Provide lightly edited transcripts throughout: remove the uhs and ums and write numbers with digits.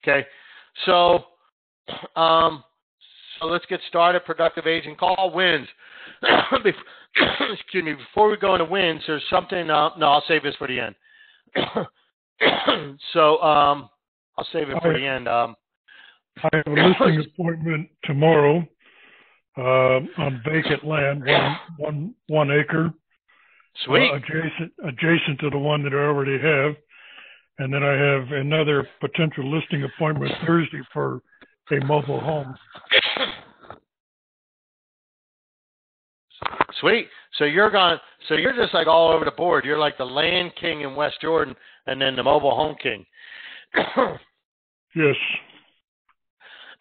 Okay. So, so let's get started. Productive agent call wins. Excuse me. Before we go into wins, there's something. No, I'll save this for the end. So, I'll save it for the end. I have a listing appointment tomorrow on vacant land, one acre. Sweet. Adjacent to the one that I already have. And then I have another potential listing appointment Thursday for a mobile home. Sweet. So you're just like all over the board. You're like the land king in West Jordan and then the mobile home king. Yes.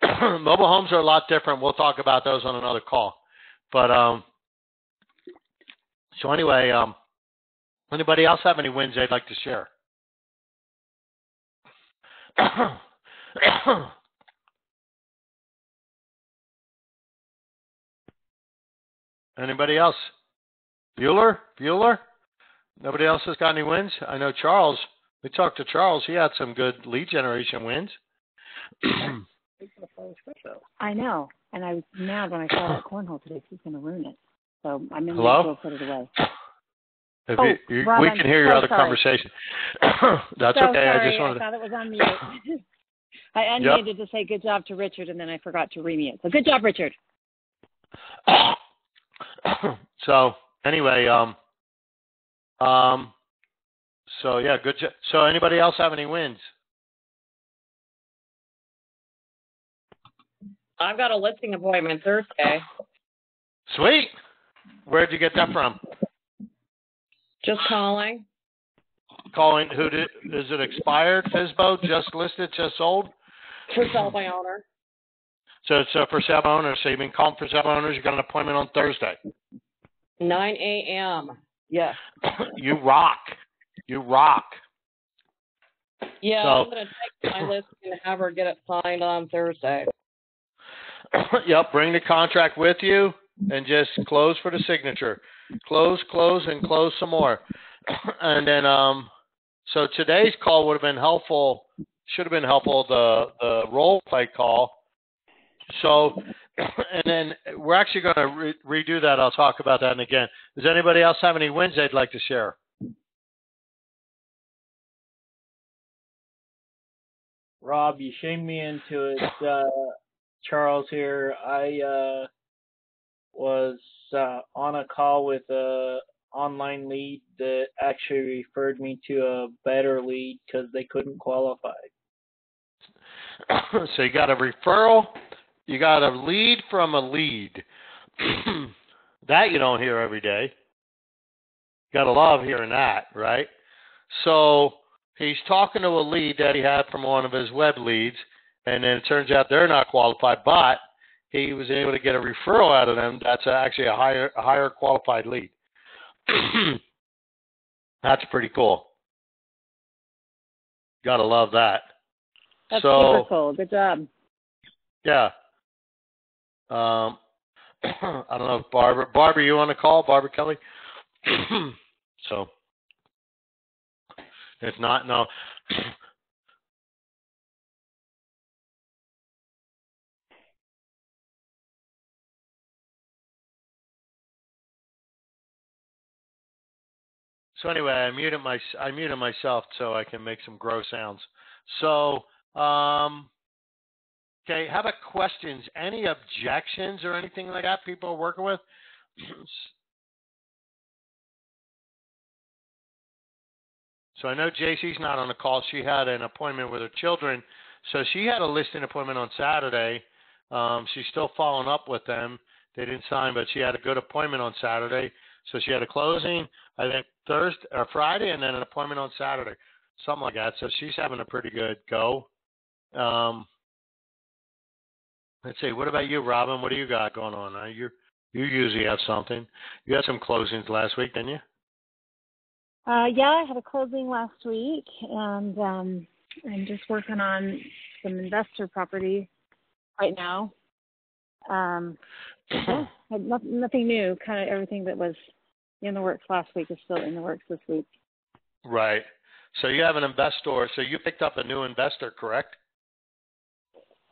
Mobile homes are a lot different. We'll talk about those on another call. But so anyway, anybody else have any wins they'd like to share? Anybody else? Bueller? Nobody else has got any wins? I know Charles. We talked to Charles. He had some good lead generation wins. I know. And I was mad when I saw that cornhole today. She's going to ruin it. So I'm in Hello? the go put it away. Rob, we can hear your other conversation. That's so okay. Sorry. I just wanted I thought it was on mute. I unmuted to say good job to Richard, and then I forgot to remute. So good job, Richard. So anyway, so yeah, good job. So anybody else have any wins? I've got a listing appointment Thursday. Sweet. Where'd you get that from? Just calling. Calling. Is it expired? FSBO? Just listed? Just sold? For sale by owner. So it's for sale by owners. So you've been calling for sale by owners. You got an appointment on Thursday. 9 a.m. Yes. You rock. Yeah, so, I'm going to take my listing and have her get it signed on Thursday. Yep. Bring the contract with you and just close for the signature. Close, and close some more. And then, so today's call would have been helpful. Should have been helpful. The role play call. So, and then we're actually going to redo that. I'll talk about that again. Does anybody else have any wins they'd like to share? Rob, you shamed me into it. Charles here. I was on a call with a online lead that actually referred me to a better lead because they couldn't qualify. So you got a referral. You got a lead from a lead. That you don't hear every day. You got to love hearing that, right? So he's talking to a lead that he had from one of his web leads, and then it turns out they're not qualified, but he was able to get a referral out of them. That's actually a higher qualified lead. That's pretty cool. Got to love that. That's super cool. Good job. Yeah. I don't know if Barbara, you on the call? Barbara Kelly? So, if not, no. So anyway, I muted myself so I can make some gross sounds. So, okay, how about questions? Any objections or anything like that people are working with? So I know JC's not on the call. She had an appointment with her children. So she had a listing appointment on Saturday. She's still following up with them. They didn't sign, but she had a good appointment on Saturday. So she had a closing, I think, Thursday or Friday, and then an appointment on Saturday, something like that. So she's having a pretty good go. Let's see. What about you, Robin? What do you got going on? You usually have something. You had some closings last week, didn't you? Yeah, I had a closing last week, and I'm just working on some investor property right now. Yeah, nothing new. Kind of everything that was in the works last week is still in the works this week. Right. So you have an investor. So you picked up a new investor, correct?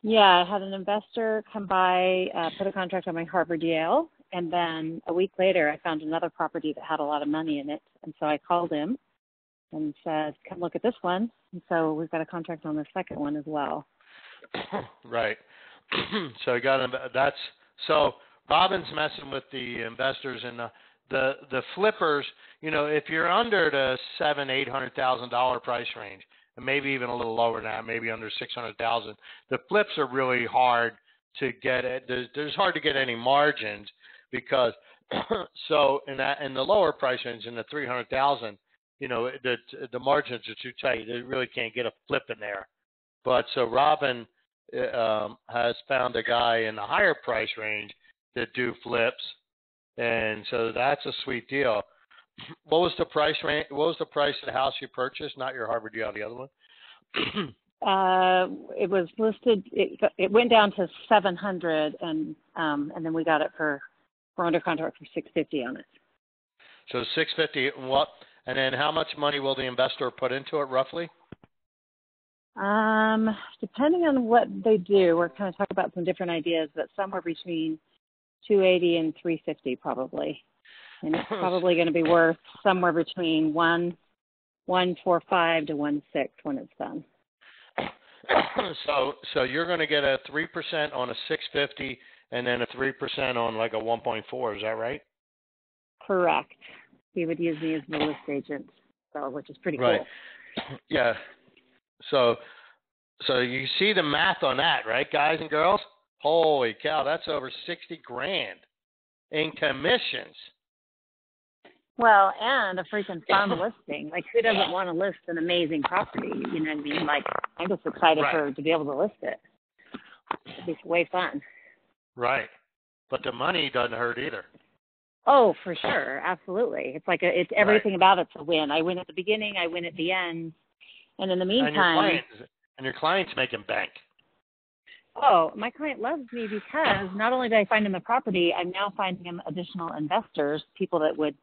Yeah, I had an investor come by, put a contract on my Harvard Yale, and then a week later I found another property that had a lot of money in it. And so I called him and said, come look at this one. And so we've got a contract on the second one as well. Right. So you got that's so Robin's messing with the investors and the flippers. You know, if you're under the $700,000-800,000 price range, and maybe even a little lower than that, maybe under 600,000, the flips are really hard to get. There's hard to get any margins because so in the lower price range in the 300,000, you know, the margins are too tight. They really can't get a flip in there. But so Robin has found a guy in the higher price range that do flips, and so that's a sweet deal. What was the price range? What was the price of the house you purchased? Not your Harvard Yale, the other one. It was listed. It went down to 700, and then we got it we're under contract for 650 on it. So 650. What? And then how much money will the investor put into it roughly? Depending on what they do, we're kind of talking about some different ideas, but somewhere between 280 and 350 probably. And it's probably going to be worth somewhere between 145 to 16 when it's done. So you're going to get a 3% on a 650 and then a 3% on like a 1.4. Is that right? Correct. He would use me as the list agent, so which is pretty right. cool. Yeah. So you see the math on that, right, guys and girls? Holy cow, that's over $60,000 in commissions. Well, and a freaking fun listing. Like, who doesn't want to list an amazing property? You know what I mean? Like, I'm just excited to be able to list it. It'd be way fun. Right. But the money doesn't hurt either. Oh, for sure. Absolutely. It's like it's everything about it's a win. I win at the beginning. I win at the end. And in the meantime. And your client's making bank. Oh, my client loves me because not only did I find him the property, I'm now finding him additional investors, people that would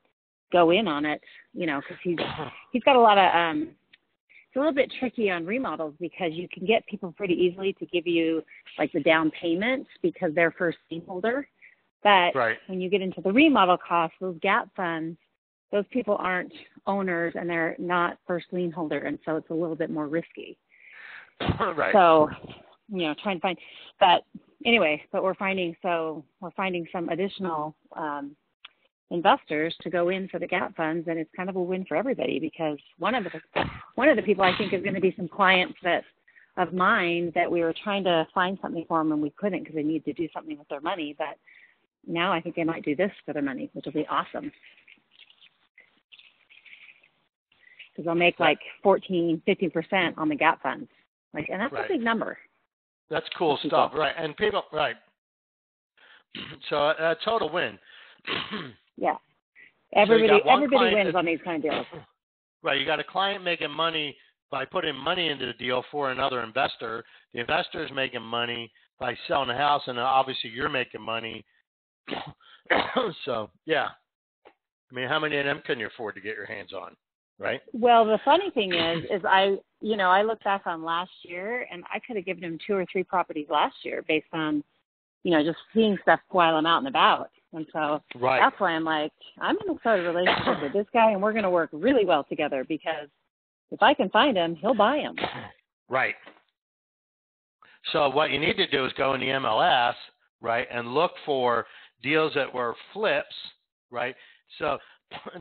go in on it, you know, because he's got a lot of it's a little bit tricky on remodels because you can get people pretty easily to give you like the down payment because they're first lien holder. But when you get into the remodel costs, those gap funds, those people aren't owners and they're not first lien holder, and so it's a little bit more risky. Right. So, you know, trying to find, but anyway, we're finding some additional investors to go in for the gap funds, and it's kind of a win for everybody because one of the people I think is going to be some clients of mine that we were trying to find something for them and we couldn't because they need to do something with their money, but now I think they might do this for their money, which will be awesome. Because they'll make like 15% on the gap funds. Like, and that's a big number. That's cool stuff, right? And people, right? So a total win. Yeah, everybody wins on these kind of deals. Right, you got a client making money by putting money into the deal for another investor. The investor's making money by selling the house, and obviously you're making money. So yeah, I mean, how many of them can you afford to get your hands on? Right. Well, the funny thing is I look back on last year, and I could have given him 2 or 3 properties last year based on, just seeing stuff while I'm out and about. And so that's why I'm like, I'm going to start a relationship with this guy, and we're going to work really well together because if I can find him, he'll buy him. Right. So what you need to do is go in the MLS, right, and look for deals that were flips, right? So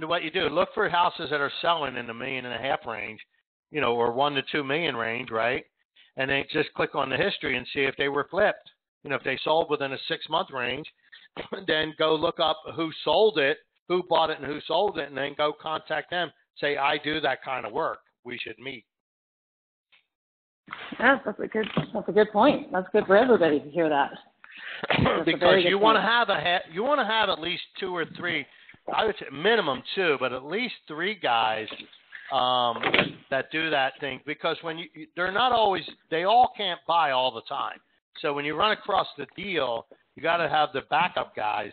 what you do, look for houses that are selling in the $1.5 million range, or $1 to $2 million range, right? And then just click on the history and see if they were flipped. If they sold within a 6-month range, then go look up who sold it, who bought it, and who sold it, and then go contact them. Say, I do that kind of work. We should meet. Yeah, that's a good point. That's good for everybody to hear that. Because you want to have at least 2 or 3. I would say minimum 2, but at least 3 guys that do that thing. Because they're not always, they all can't buy all the time. So when you run across the deal, you got to have the backup guys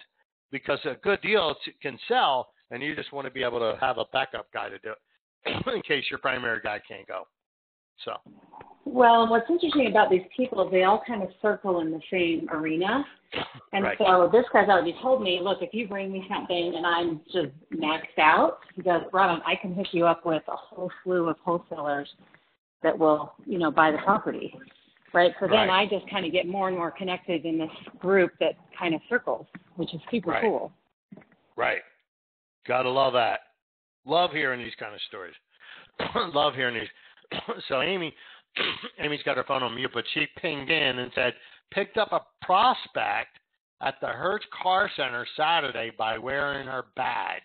because a good deal can sell, and you just want to be able to have a backup guy to do it in case your primary guy can't go. So. Well, what's interesting about these people is they all kind of circle in the same arena. And right. so this guy's already told me, look, if you bring me something and I'm just maxed out, he goes, Robin, I can hook you up with a whole slew of wholesalers that will, buy the property. Right. So then I just kind of get more and more connected in this group that kind of circles, which is super cool. Right. Gotta love that. Love hearing these kind of stories. Love hearing these. So Amy's got her phone on mute, but she pinged in and said, picked up a prospect at the Hertz Car Center Saturday by wearing her badge.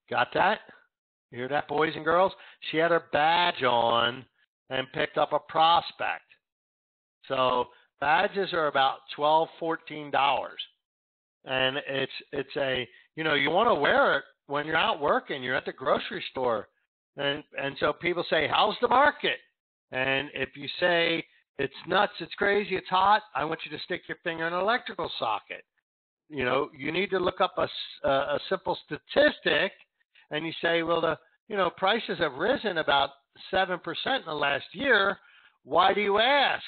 Got that? You hear that, boys and girls? She had her badge on and picked up a prospect. So badges are about $12, $14. And it's a, you want to wear it when you're out working, you're at the grocery store. And so people say, how's the market? And if you say, it's nuts, it's crazy, it's hot, I want you to stick your finger in an electrical socket. You need to look up a simple statistic, and you say, well, the prices have risen about 7% in the last year. Why do you ask?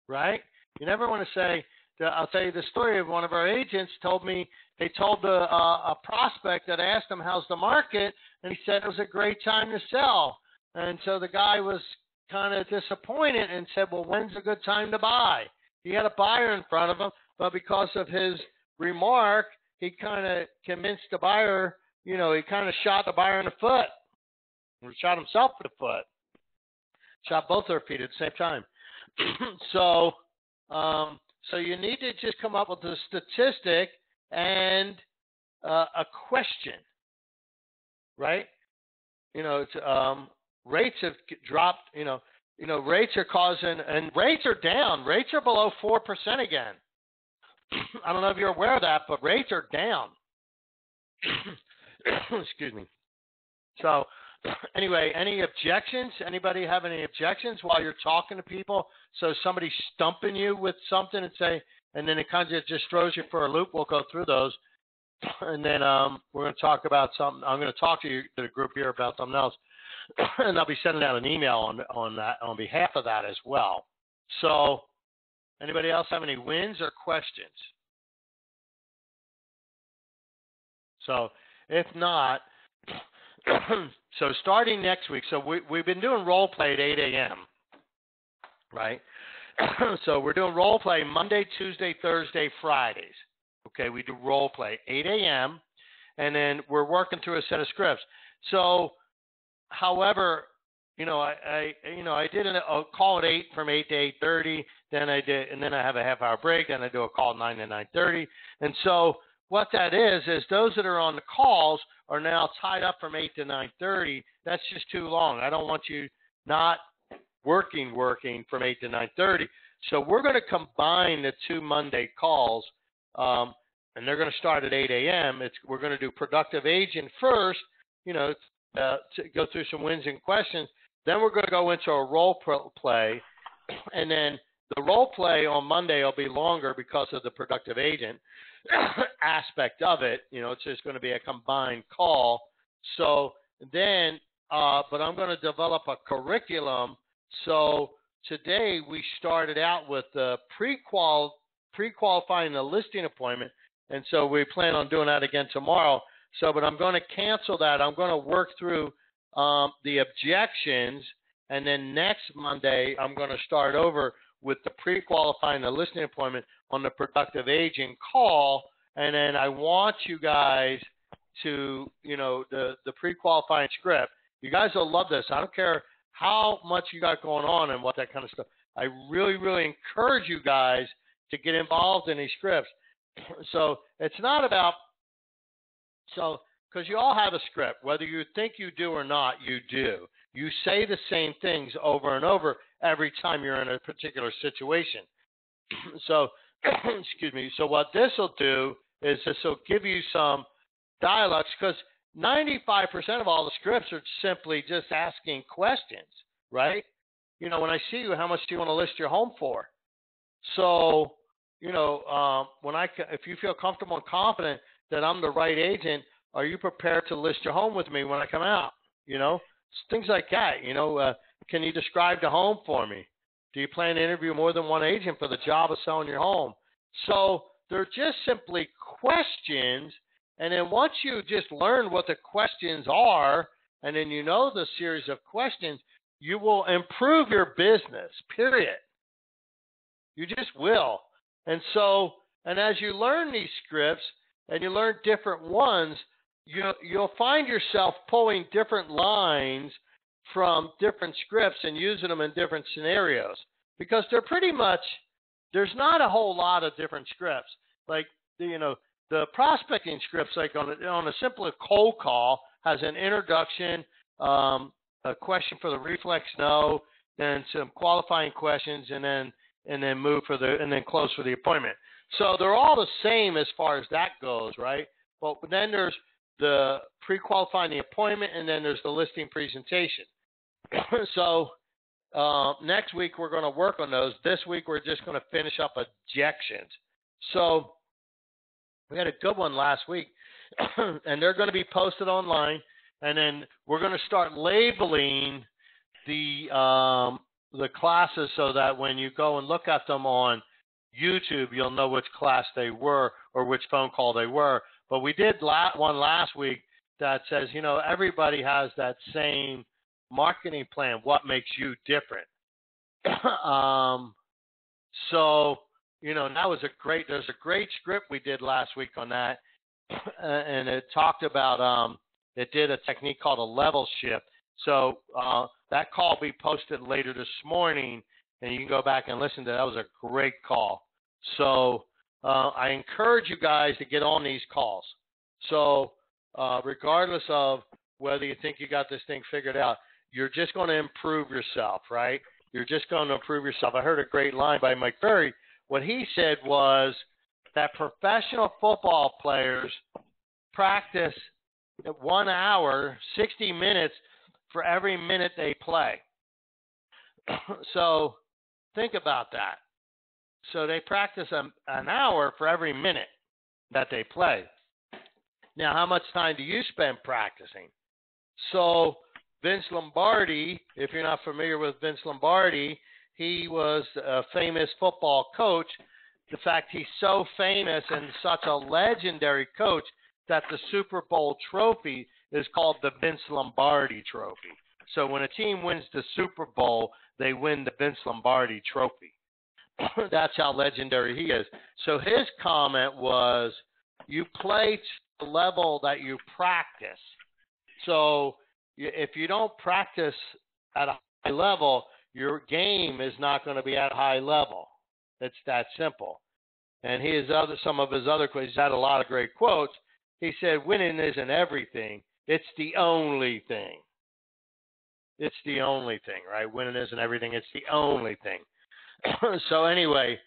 Right? You never want to say, I'll tell you the story of one of our agents told me, they told a prospect that asked him, how's the market? And he said it was a great time to sell. And so the guy was kind of disappointed and said, well, when's a good time to buy? He had a buyer in front of him, but because of his remark, he kind of convinced the buyer, he kind of shot the buyer in the foot, or shot himself in the foot, shot both their feet at the same time. So you need to just come up with a statistic and a question, right? It's rates have dropped. Rates are causing, and rates are down. Rates are below 4% again. I don't know if you're aware of that, but rates are down. Excuse me. So anyway, any objections? Anybody have any objections while you're talking to people? So somebody's stumping you with something and then it kind of just throws you for a loop. We'll go through those. And then we're going to talk about something. I'm going to talk to the group here about something else. And I'll be sending out an email on that on behalf of that as well. So anybody else have any wins or questions? So if not, so starting next week, so we've been doing role play at 8 a.m., right? So we're doing role play Monday, Tuesday, Thursday, Fridays. Okay, we do role play 8 a.m., and then we're working through a set of scripts. So, however, I did a call at 8 from 8 to 8:30. Then I have a half-hour break. Then I do a call at 9 to 9:30. And so what that is those that are on the calls are now tied up from 8 to 9:30. That's just too long. I don't want you not working from 8 to 9:30. So we're going to combine the two Monday calls, and they're going to start at 8 a.m. We're going to do productive agent first, to go through some wins and questions. Then we're going to go into a role play, and then the role play on Monday will be longer because of the productive agent aspect of it. It's just going to be a combined call. So then, but I'm going to develop a curriculum. So today we started out with the pre-qualifying the listing appointment, and so we plan on doing that again tomorrow. So, but I'm going to cancel that. I'm going to work through the objections, and then next Monday I'm going to start over with the pre-qualifying the listing appointment on the productive agent call, and then I want you guys to, the pre-qualifying script. You guys will love this. I don't care how much you got going on and what that kind of stuff. I really, really encourage you guys to get involved in these scripts. So it's not about, because you all have a script, whether you think you do or not, you do. You say the same things over and over every time you're in a particular situation. So, excuse me. So what this will do is this will give you some dialogues, because 95% of all the scripts are simply just asking questions, right? When I see you, how much do you want to list your home for? So, if you feel comfortable and confident that I'm the right agent, are you prepared to list your home with me when I come out? things like that. Can you describe the home for me? Do you plan to interview more than one agent for the job of selling your home? So they're just simply questions. And then once you just learn what the questions are, and then you know the series of questions, you will improve your business, period. You just will. And as you learn these scripts and you learn different ones, you'll find yourself pulling different lines from different scripts and using them in different scenarios, because they're pretty much, there's not a whole lot of different scripts. Like, the prospecting scripts, like on a simple cold call, has an introduction, a question for the reflex no, then some qualifying questions, and then close for the appointment. So they're all the same as far as that goes, right? But then there's the pre-qualifying the appointment, and then there's the listing presentation. So next week we're going to work on those. This week we're just going to finish up objections. So we had a good one last week, and they're going to be posted online. And then we're going to start labeling the classes so that when you go and look at them on YouTube, you'll know which class they were or which phone call they were. But we did one last week that says, everybody has that same marketing plan. What makes you different? That was there's a great script we did last week on that. And it talked about, it did a technique called a level shift. So that call will be posted later this morning, and you can go back and listen to that. That was a great call. So I encourage you guys to get on these calls. So regardless of whether you think you got this thing figured out, you're just going to improve yourself, right? You're just going to improve yourself. I heard a great line by Mike Ferry. What he said was that professional football players practice 1 hour, 60 minutes for every minute they play. So think about that. So they practice an hour for every minute that they play. Now, how much time do you spend practicing? So Vince Lombardi, if you're not familiar with Vince Lombardi, he was a famous football coach. In fact, he's so famous and such a legendary coach that the Super Bowl trophy is called the Vince Lombardi Trophy. So when a team wins the Super Bowl, they win the Vince Lombardi Trophy. That's how legendary he is. So his comment was, you play to the level that you practice. So if you don't practice at a high level, your game is not going to be at a high level. It's that simple. And some of his other quotes, he's had a lot of great quotes. He said, winning isn't everything. It's the only thing. It's the only thing, right? Winning isn't everything. It's the only thing. So anyway,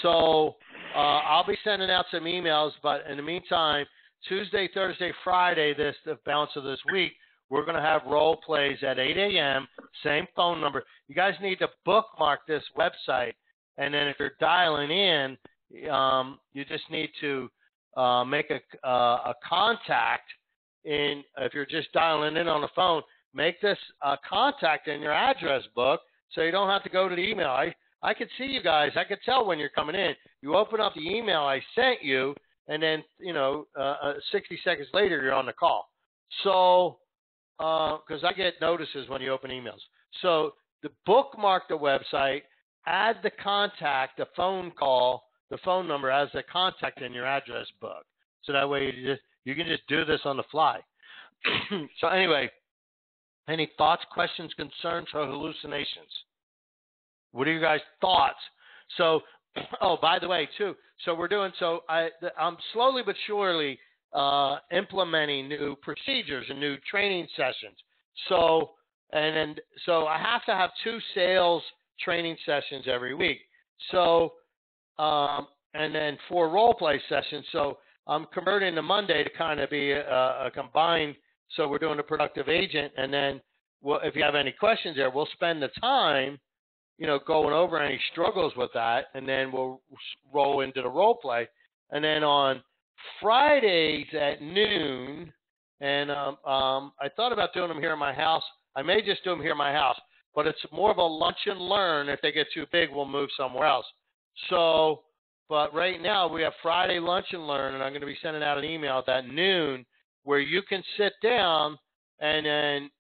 I'll be sending out some emails, but in the meantime, Tuesday, Thursday, Friday, the balance of this week, we're going to have role plays at 8 a.m., same phone number. You guys need to bookmark this website, and then if you're dialing in, you just need to make a contact. If you're just dialing in on the phone, make this contact in your address book so you don't have to go to the email. I could see you guys. I could tell when you're coming in. You open up the email I sent you, and then 60 seconds later you're on the call. So because I get notices when you open emails. So the bookmark the website, add the contact, the phone call, the phone number as a contact in your address book. So that way you can just do this on the fly. So anyway, any thoughts, questions, concerns, or hallucinations? What are your guys' thoughts? So, by the way, too, I'm slowly but surely implementing new procedures and new training sessions. So I have to have 2 sales training sessions every week. So, and then 4 role play sessions. So I'm converting the Monday to kind of be a combined. So we're doing a productive agent. And then if you have any questions there, we'll spend the time, going over any struggles with that. And then we'll roll into the role play. And then on Fridays at noon, and I thought about doing them here in my house. I may just do them here in my house, but it's more of a lunch and learn. If they get too big, we'll move somewhere else. So, but right now we have Friday lunch and learn, and I'm going to be sending out an email at noon where you can sit down and then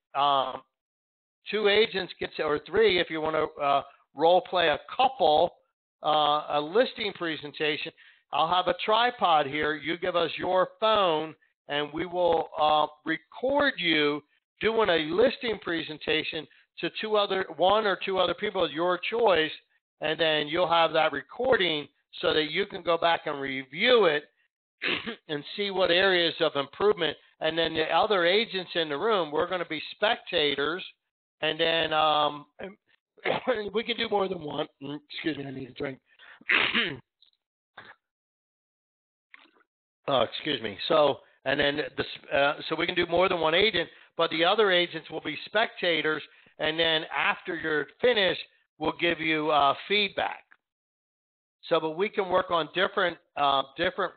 2 agents or 3 if you want to role play a couple, a listing presentation. I'll have a tripod here. You give us your phone, and we will record you doing a listing presentation to 1 or 2 other people of your choice, and then you'll have that recording so that you can go back and review it and see what areas of improvement. And then the other agents in the room, we're going to be spectators, and then we can do more than one. Excuse me, I need a drink. Oh, excuse me. So, and then so we can do more than one agent, but the other agents will be spectators, and then after you're finished, we'll give you feedback. So, but we can work on different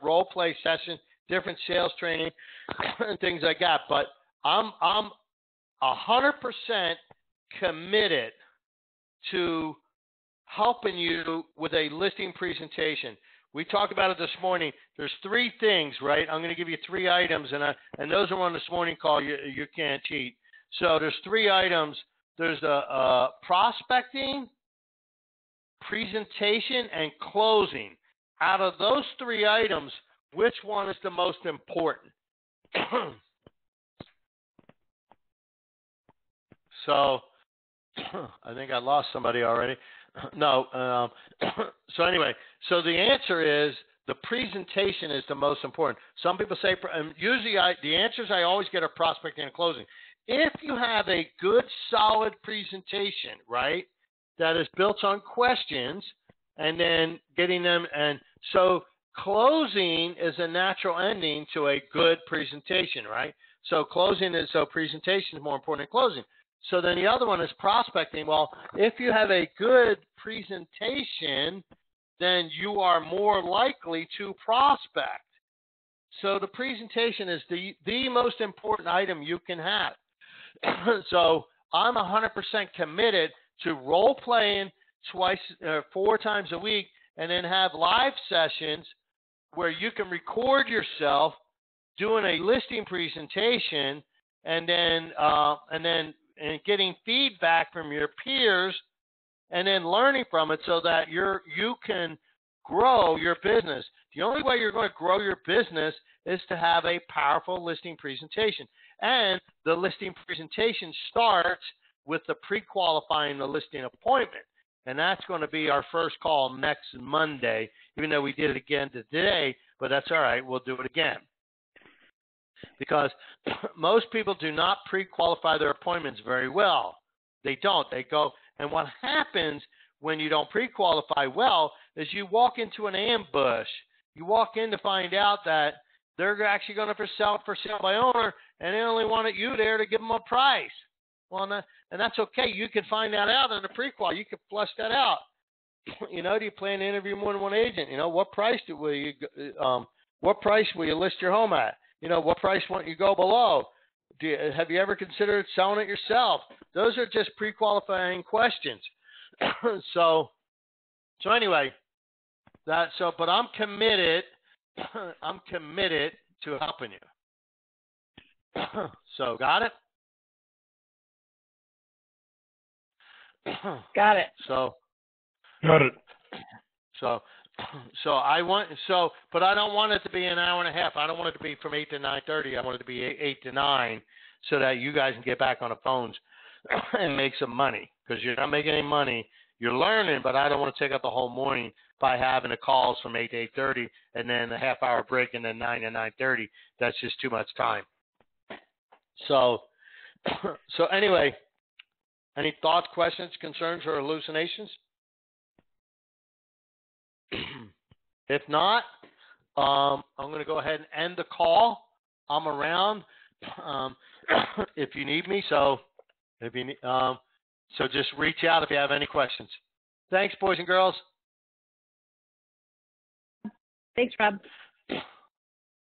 role play sessions, different sales training, and things like that. But I'm 100% committed to helping you with a listing presentation. We talked about it this morning. There's 3 things, right? I'm going to give you 3 items, and those are on this morning call. You can't cheat. So there's 3 items. There's prospecting, presentation, and closing. Out of those 3 items, which one is the most important? So I think I lost somebody already. No. So anyway, so the answer is the presentation is the most important. Some people say, usually the answers I always get are prospecting and closing. If you have a good, solid presentation, right, that is built on questions and then getting them, and so closing is a natural ending to a good presentation, right? So presentation is more important than closing. So then the other one is prospecting. Well, if you have a good presentation, then you are more likely to prospect. So the presentation is the most important item you can have. So I'm 100% committed to role playing 4 times a week, and then have live sessions where you can record yourself doing a listing presentation, and then getting feedback from your peers, and then learning from it so that you can grow your business. The only way you're going to grow your business is to have a powerful listing presentation. And the listing presentation starts with the pre-qualifying the listing appointment. And that's going to be our first call next Monday, even though we did it again today, but that's all right. We'll do it again. Because most people do not pre-qualify their appointments very well. They don't. They go, and what happens when you don't pre-qualify well is you walk into an ambush. You walk in to find out that they're actually going to for sale by owner, and they only wanted you there to give them a price. Well, and that's okay. You can find that out in the pre-qual. You can flush that out. Do you plan to interview more than one agent? What price will you list your home at? What price won't you go below? Have you ever considered selling it yourself? Those are just pre-qualifying questions. So anyway, but I'm committed. I'm committed to helping you. So got it? Got it. So Got it. But I don't want it to be an hour and a half. I don't want it to be from 8 to 9:30. I want it to be 8 to 9, so that you guys can get back on the phones and make some money. Because you're not making any money. You're learning, but I don't want to take up the whole morning by having the calls from 8 to 8:30 and then a half-hour break and then 9 to 9:30. That's just too much time. So anyway, any thoughts, questions, concerns, or hallucinations? If not, I'm going to go ahead and end the call. I'm around if you need me. So just reach out if you have any questions. Thanks, boys and girls. Thanks, Rob.